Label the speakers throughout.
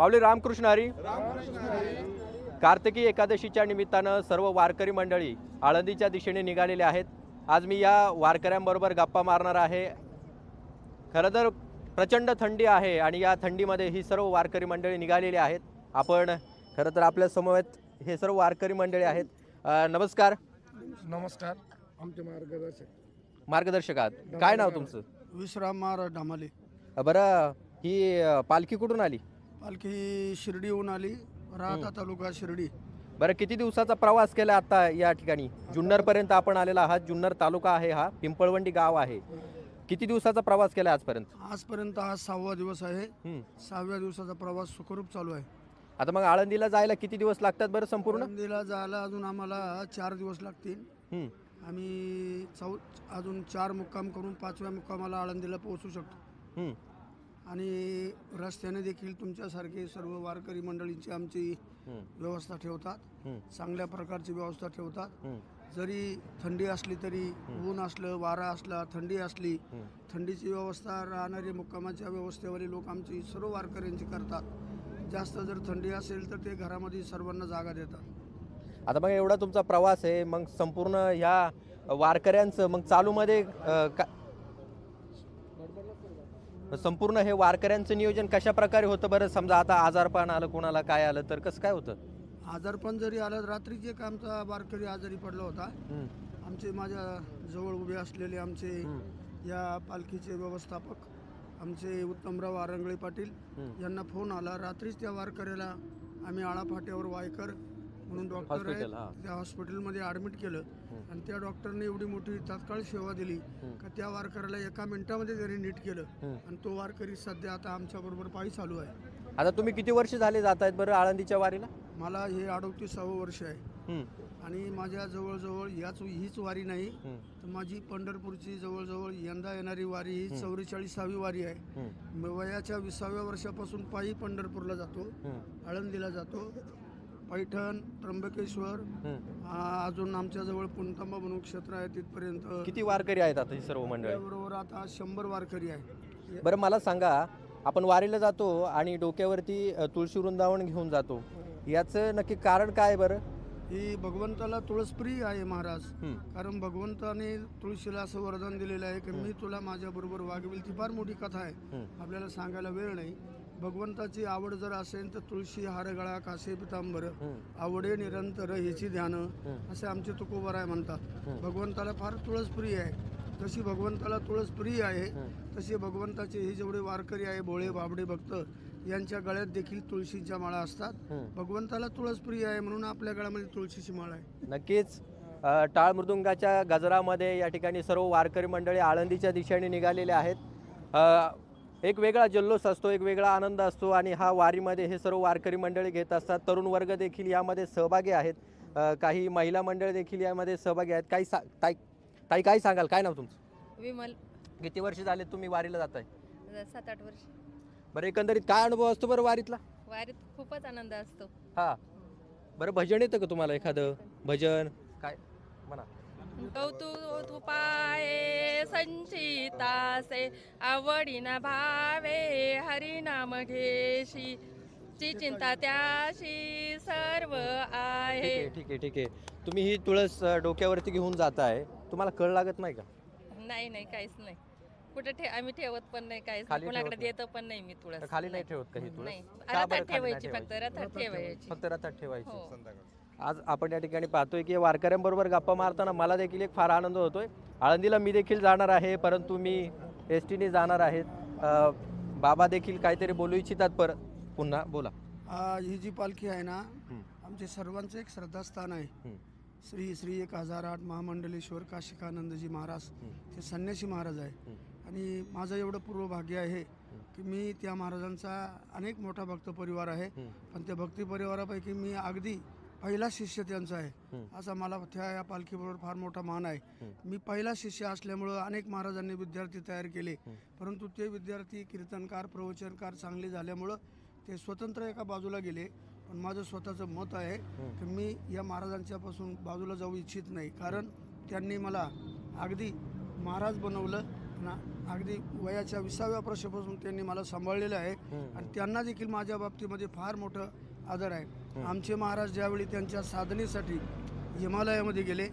Speaker 1: माऊली रामकृष्ण हरी। कार्तिकी एकादशीच्या निमित्तानं सर्व वारकरी मंडळी आळंदीच्या दिशेने निघालेले आहेत। आज मी या वारकऱ्यांबरोबर गप्पा मारणार आहे। खरं तर प्रचंड थंडी आहे आणि या थंडीमध्ये ही सर्व वारकरी मंडळी निघालेली आहेत। आपण खरं तर आपल्या समवेत हे सर्व वारकरी मंडळी आहेत। नमस्कार।
Speaker 2: नमस्कार। आमचे
Speaker 1: मार्गदर्शक आहात, काय नाव तुमचं?
Speaker 2: विश्राम महाराज ढामाले।
Speaker 1: बरं, ही पालखी कुठून आली?
Speaker 2: पालखी शिर्डीहून आली, राहता तालुका शिर्डी।
Speaker 1: बरं, किती दिवसाचा प्रवास केला आता या ठिकाणी? जुन्नर पर्यंत आपण आलेला आहात। जुन्नर तालुका आहे, हा पिंपळवंडी गाव आहे। किती दिवसाचा प्रवास केला आजपर्यंत?
Speaker 2: आजपर्यंत हा 6वा दिवस आहे। 6व्या दिवसाचा प्रवास सुखरूप चालू आहे।
Speaker 1: आता मग आळंदीला जायला किती दिवस लागतात बरं संपूर्ण?
Speaker 2: आळंदीला जायला अजून आम्हाला 4 दिवस लागतील। आम्ही अजून 4 मुक्काम करून 5व्या मुक्कामाला आळंदीला पोहोचू शकतो। आणि रस्त्याने देखील तुमच्यासारखे सर्व वारकरी मंडळींची आमची व्यवस्था ठेवतात, चांगल्या प्रकारची व्यवस्था ठेवतात। जरी थंडी असली तरी, ऊन असलं, वारा असला, थंडी असली, थंडीची व्यवस्था राहणारे मुक्कामाच्या व्यवस्थेवाले लोक आमची सर्व वारकऱ्यांची करतात। जास्त जर थंडी असेल तर ते घरामध्ये सर्वांना जागा देतात।
Speaker 1: आता मग एवढा तुमचा प्रवास आहे, मग संपूर्ण ह्या वारकऱ्यांचं मग चालूमध्ये संपूर्ण हे वारकऱ्यांचं नियोजन कशा प्रकारे होतं बरं? समजा आता आजारपण आलं, कोणाला काय आलं तर कसं काय होतं?
Speaker 2: आजारपण जरी आलं, रात्रीच एक आमचा वारकरी आजारी पडला होता। आमचे माझ्या जवळ उभे असलेले आमचे या पालखीचे व्यवस्थापक आमचे उत्तमराव आरंगळे पाटील यांना फोन आला। रात्रीच त्या वारकऱ्याला आम्ही आळा फाट्यावर वायकर म्हणून डॉक्टर आहे त्या हॉस्पिटलमध्ये ॲडमिट केलं आणि त्या डॉक्टरने एवढी मोठी तात्काळ सेवा दिली का त्या वारकऱ्याला एका मिनिटामध्ये त्यांनी नीट केलं आणि तो वारकरी सध्या आता आमच्याबरोबर पायी चालू आहे।
Speaker 1: आता तुम्ही किती वर्ष झाले जात आहेत बरं आळंदीच्या वारीला?
Speaker 2: मला हे 38वे वर्ष आहे आणि माझ्या जवळजवळ हीच वारी नाही तर माझी पंढरपूरची जवळजवळ यंदा येणारी वारी ही 44वी वारी आहे। वयाच्या 20व्या वर्षापासून पायी पंढरपूरला जातो, आळंदीला जातो, पैठण, त्र्यंबकेश्वर, अजून आमच्या जवळ पुणतांबा म्हणून क्षेत्र आहे तिथपर्यंत।
Speaker 1: किती वारकरी आहेत आता ही सर्व मंडळी?
Speaker 2: बरोबर आता 100 वारकरी आहे।
Speaker 1: बरं, मला सांगा, आपण वारीला जातो आणि डोक्यावरती तुळशी वृंदावन घेऊन जातो, याचं नक्की कारण काय बरं?
Speaker 2: ही भगवंताला तुळसप्रिय आहे महाराज। कारण भगवंताने तुळशीला असं वरदान दिलेलं आहे की मी तुला माझ्या बरोबर वागवेल। ती फार मोठी कथा आहे, आपल्याला सांगायला वेळ नाही। भगवंताची आवड जर असेल तर तुळशी हारगळा कासे पितांबर आवडे निरंतर ह्याची ध्यान, असे आमचे तुकोबराय म्हणतात। भगवंताला फार तुळसप्रिय आहे। जशी भगवंताला तुळसप्रिय आहे तसे भगवंताचे हे जेवढे वारकरी आहे, भोळे बाबडे भक्त, यांच्या गळ्यात देखील तुळशीच्या माळा असतात। भगवंताला तुळसप्रिय आहे म्हणून आपल्या गळ्यामध्ये तुळशीची माळ आहे।
Speaker 1: नक्कीच टाळ मृदुंगाच्या गजरामध्ये या ठिकाणी सर्व वारकरी मंडळी आळंदीच्या दिशेने निघालेले आहेत। एक वेगळा जल्लोष असतो, एक वेगळा आनंद असतो आणि हा वारीमध्ये हे सर्व वारकरी मंडळी घेत असतात। तरुण वर्ग देखील यामध्ये सहभागी आहेत, काही महिला मंडळ देखील यामध्ये सहभागी आहेत। ताई काय सांगाल, काय नाव तुमचं?
Speaker 3: विमल।
Speaker 1: किती वर्ष झाले तुम्ही वारीला जाताय?
Speaker 3: 7-8 वर्ष।
Speaker 1: बरं, एकंदरीत काय अनुभव असतो बरं वारीतला?
Speaker 3: वारीत खूपच आनंद असतो।
Speaker 1: हा, बरं, भजन येतं का तुम्हाला? एखादं भजन काय म्हणा?
Speaker 3: कौतुक पाये संचितासे आवडीना भावे हरिनाम घेशी ची चिंता त्याशी सर्व आहे।
Speaker 1: ठीक आहे। तुम्ही ही तुळस डोक्यावरती घेऊन जाताय, तुम्हाला कळ लागत नाही का?
Speaker 3: नाही, काहीच नाही। कुठे आम्ही ठेवत पण नाही, काहीच
Speaker 1: खाली
Speaker 3: कोणाकडे
Speaker 1: ठेवत
Speaker 3: देत पण नाही मी तुळस।
Speaker 1: खाली नाही ठेवत का ही तुळस?
Speaker 3: नाही,
Speaker 1: का बरं
Speaker 3: रथात
Speaker 1: खाली नाही
Speaker 3: ठेवायची, फक्त रथात ठेवायची।
Speaker 1: फक्त रथात ठेवायची।
Speaker 3: हो।
Speaker 1: आज आपण या ठिकाणी पाहतोय की वारकऱ्यांबरोबर गप्पा मारताना मला देखील एक फार आनंद होतोय। आळंदीला मी देखील जाणार आहे, परंतु मी एसटीने जाणार आहेत। बाबा देखील काहीतरी बोलू इच्छितात, पुन्हा बोला।
Speaker 2: ही जी पालखी आहे ना, आमचे सर्वांचं एक श्रद्धास्थान आहे। श्री 1008 महामंडलेश्वर काशिकानंदजी महाराज ते संन्यासी महाराज आहे आणि माझं एवढं पूर्व भाग्य आहे की मी त्या महाराजांचा अनेक मोठा भक्त परिवार आहे, पण त्या भक्ती परिवारापैकी मी अगदी पहिला शिष्य त्यांचा आहे। असा मला या पालखीबरोबर फार मोठा मान आहे। मी पहिला शिष्य असल्यामुळं अनेक महाराजांनी विद्यार्थी तयार केले, परंतु ते विद्यार्थी कीर्तनकार प्रवचनकार चांगले झाल्यामुळं ते स्वतंत्र एका बाजूला गेले। पण माझं स्वतःचं मत आहे की मी या महाराजांच्यापासून बाजूला जाऊ इच्छित नाही, कारण त्यांनी मला अगदी महाराज बनवलं। ना अगदी वयाच्या 20व्या वर्षापासून त्यांनी मला सांभाळलेलं आहे आणि त्यांना देखील माझ्या बाबतीमध्ये फार मोठं आदर आहे. आमचे महाराज ज्यावेळी त्यांच्या साधनेसाठी हिमालयामध्ये गेले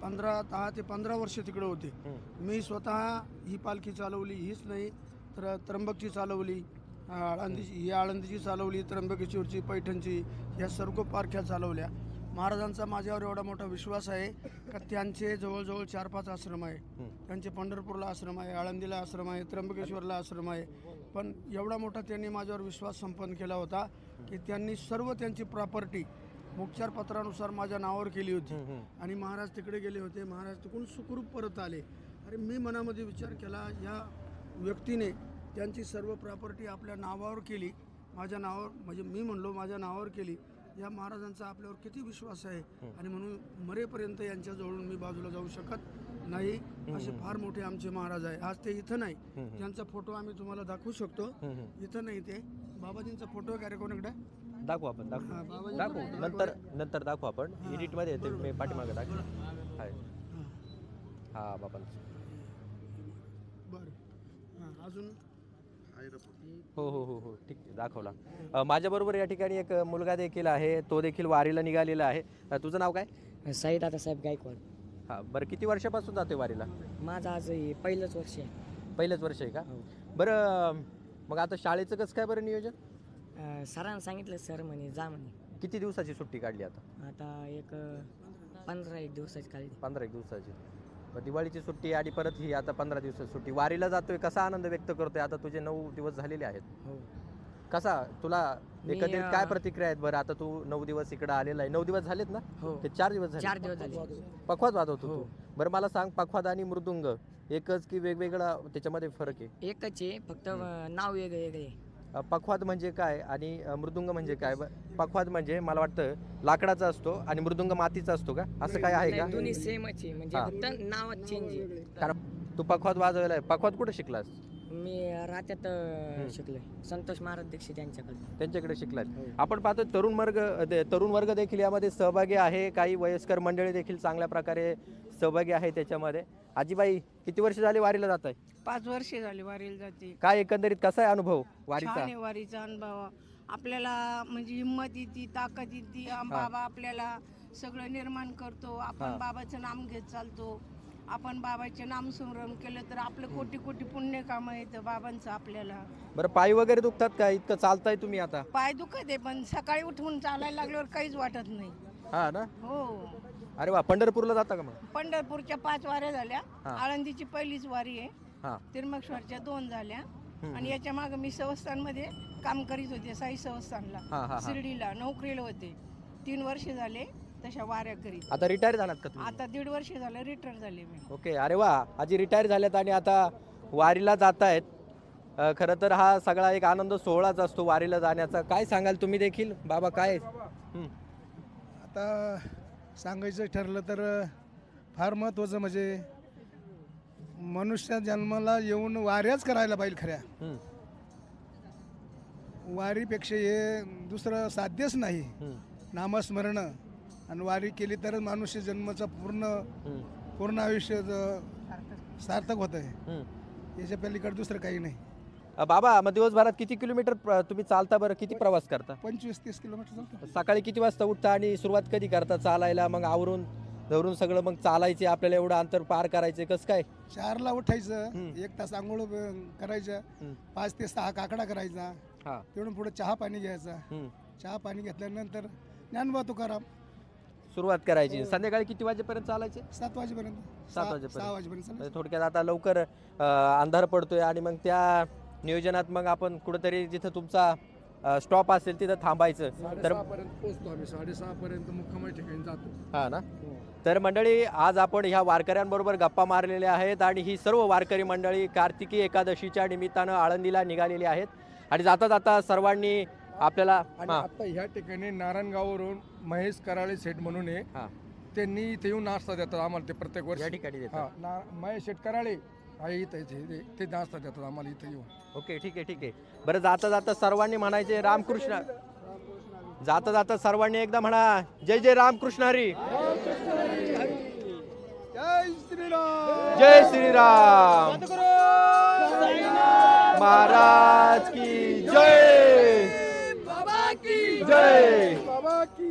Speaker 2: 10 ते 15 वर्ष तिकडे होते. मी स्वतः ही पालखी चालवली, हीच नाही तर त्र्यंबकची चालवली, आळंदीची चालवली, त्र्यंबकेश्वरची, पैठणची, या सर्व पालख्या चालवल्या. महाराजांचा माझ्यावर एवढा मोठा विश्वास आहे का त्यांचे जवळजवळ 4-5 आश्रम आहे. त्यांचे पंढरपूरला आश्रम आहे, आळंदीला आश्रम आहे, त्र्यंबकेश्वरला आश्रम आहे. पण एवढा मोठा त्यांनी माझ्यावर विश्वास संपन्न केला होता की त्यांनी सर्व त्यांची प्रॉपर्टी मोक्षारपत्रानुसार माझ्या नावावर केली होती. आणि महाराज तिकडे गेले होते, महाराज तिकडून सुखरूप परत आले. अरे मी मनामध्ये विचार केला, या व्यक्तीने त्यांची सर्व प्रॉपर्टी आपल्या नावावर केली, माझ्या नावावर, म्हणजे मी म्हणलो माझ्या नावावर केली. या महाराजांचा आपल्यावर किती विश्वास आहे आणि म्हणून मरेपर्यंत यांच्याजवळून मी बाजूला जाऊ शकत नाही. असे फार मोठे आमचे महाराज आहे. आज ते इथं नाही, त्यांचा फोटो आम्ही तुम्हाला दाखवू शकतो. इथं नाही, ते बाबाजींचा फोटो आहे कोणाकडे
Speaker 1: दाखवू आपण, दाखवू नंतर दाखवू आपण. एडिटमध्ये येते, मी पाठीमागे दाखव. हा बाबा,
Speaker 2: बरं अजून
Speaker 1: हो ठीक आहे, दाखवला. माझ्याबरोबर या ठिकाणी एक मुलगा देखील आहे, तो देखील वारीला निघालेला आहे. तुझं नाव काय?
Speaker 4: साई दादासाहेब गायकवाड.
Speaker 1: हां, बरं किती वर्षापासून जाते वारीला?
Speaker 4: माझं आज हे पहिलंच वर्ष आहे.
Speaker 1: पहिलंच वर्ष आहे का? बरं मग आता शाळेचं कसं काय बरं नियोजन?
Speaker 4: सरांना सांगितलं, सर म्हणे जा म्हणे.
Speaker 1: किती दिवसाची सुट्टी काढली आता?
Speaker 4: आता एक 15-1 दिवसाची काढली.
Speaker 1: 15 दिवसाची. दिवाळीची सुट्टी आणि परत ही आता 15 दिवसाची सुट्टी. वारीला जातोय, कसा आनंद व्यक्त करतोय? आता तुझे 9 दिवस झालेले आहेत.
Speaker 4: हो.
Speaker 1: कसा तुला एकंदरीत काय प्रतिक्रिया आहेत बरं? आता तू 9 दिवस इकडे आलेला आहे. 9 दिवस झालेत ना?
Speaker 4: हो.
Speaker 1: ते 4 दिवस झाले.
Speaker 4: 4 दिवस झाले.
Speaker 1: पखवाज वाजवतो
Speaker 4: हो.
Speaker 1: तू. बरं मला सांग, पखवाज आणि मृदुंग एकच की वेगवेगळा त्याच्यामध्ये फरक आहे?
Speaker 4: एकच आहे, फक्त नाव वेगळे वेगळे.
Speaker 1: पखवाज म्हणजे काय आणि मृदुंग म्हणजे काय? पखवाज म्हणजे मला वाटतं लाकडाचा असतो आणि मृदुंग मातीचा असतो का? असं काय आहे का?
Speaker 4: दोन्ही सेमच आहे, म्हणजे फक्त नावात चेंज आहे.
Speaker 1: कारण तू पखवाज वाजवायला आहे. पखवाज कुठे शिकलास?
Speaker 4: मी रात्यात शिकलोय, संतोष महाराज दीक्षित
Speaker 1: त्यांच्याकडे शिकलास. आपण पाहतो तरुण वर्ग देखील यामध्ये सहभागी आहे. काही वयस्कर मंडळी देखील चांगल्या प्रकारे सहभागी आहे त्याच्यामध्ये. आजीबाई, किती वर्ष झाली वारीला जात आहे?
Speaker 5: 5 वर्षे झाली वारीला जाते.
Speaker 1: काय एकंदरीत कसा आहे अनुभव
Speaker 5: छान
Speaker 1: वारीचा?
Speaker 5: आहे वारीचा अनुभव. आपल्याला म्हणजे हिंमत येते, ताकद येते. बाबा आपल्याला सगळं निर्माण करतो. आपण बाबाचं नाम घेत चालतो. आपण बाबाचे नाम स्मरण केलं तर आपलं कोटी कोटी पुण्य काम येतं बाबांचं आपल्याला.
Speaker 1: बरं पाय वगैरे दुखतात का? इतकं चालताय तुम्ही आता?
Speaker 5: पाय दुखत आहे, पण सकाळी उठून चालायला लागल्यावर काहीच वाटत नाही.
Speaker 1: हा ना?
Speaker 5: हो.
Speaker 1: अरे वा, पंढरपूरला जाता का मग?
Speaker 5: पंढरपूरच्या 5 वाऱ्या झाल्या. आळंदीची पहिलीच वारी आहे. त्र्यंबकेश्वरच्या 2 झाल्या. आणि याच्या मागे मी संस्थानमध्ये काम करीत होते, साई संस्थानला, शिर्डीला नोकरीला होते. 3 वर्ष झाले तशा वाऱ्या करीत.
Speaker 1: आता रिटायर झालात का तुम्ही?
Speaker 5: आता 1.5 वर्ष झालं रिटायर झाले मी.
Speaker 1: ओके. अरे वा, आजी रिटायर झाल्यात आणि आता वारीला जात आहेत. खरं तर हा सगळा एक आनंद सोहळाच असतो वारीला जाण्याचा. काय सांगाल तुम्ही देखील बाबा? काय
Speaker 6: आता सांगायचं ठरलं तर फार महत्त्वाचं म्हणजे मनुष्य जन्माला येऊन वाऱ्याच करायला पाहिजे खऱ्या. वारीपेक्षा हे दुसरं साध्यच नाही. नामस्मरण आणि वारी केली तर मनुष्य जन्माचा पूर्ण आयुष्य सार्थक होत आहे. याच्या पलीकडे दुसरं काही नाही.
Speaker 1: बाबा, मग दिवसभरात किती किलोमीटर तुम्ही चालता बरं? किती प्रवास करता?
Speaker 6: 25-30 किलोमीटर चालतो.
Speaker 1: सकाळी किती वाजता उठता आणि सुरुवात कधी करता चालायला? मग आवरून धरून सगळं मग चालायचे, आपल्याला एवढं अंतर पार करायचे, कसं काय?
Speaker 6: 4ला उठायचं, 1 तास आंघोळ करायचं, 5 ते 6 काकडा करायचा, तिकडून पुढे चहा पाणी घ्यायचा. चहा पाणी घेतल्यानंतर ज्ञानोबा तुकाराम
Speaker 1: सुरुवात करायची. संध्याकाळी किती वाजेपर्यंत चालायचे?
Speaker 6: 7 वाजेपर्यंत.
Speaker 1: 7 वाजेपर्यंत.
Speaker 6: 6 वाजेपर्यंत.
Speaker 1: म्हणजे थोडक्यात आता लवकर अंधार पडतोय आणि मग त्या नियोजनात मग आपण कुठेतरी जिथं तुमचा स्टॉप असेल तिथं थांबायचं. तर
Speaker 6: 6:30 पोहोचतो आम्ही. 6:30 पर्यंत मुक्कामी ठिकाणी जातो.
Speaker 1: हा ना? तर मंडळी, आज आपण ह्या वारकऱ्यांबरोबर गप्पा मारलेल्या आहेत आणि ही सर्व वारकरी मंडळी कार्तिकी एकादशीच्या निमित्तानं आळंदीला निघालेली आहेत. आणि जाता जाता सर्वांनी आपल्याला
Speaker 6: आता ह्या ठिकाणी नारायणगाववरून महेश कराळे सेठ म्हणून आहे, त्यांनी इथे येऊन नाश्ता देतात आम्हाला. ते प्रत्येक वर्षी
Speaker 1: या ठिकाणी देतात.
Speaker 6: महेश शेठ कराळे आहे इथे, ते नाश्ता देतात आम्हाला इथे येऊन.
Speaker 1: ओके, ठीक आहे. बरं, जाता जाता सर्वांनी म्हणायचे रामकृष्ण. जाता जाता सर्वांनी एकदा म्हणा, जय जय रामकृष्ण हरी.
Speaker 6: जय श्रीराम.
Speaker 1: जय श्रीराम. महाराज की जय. जय.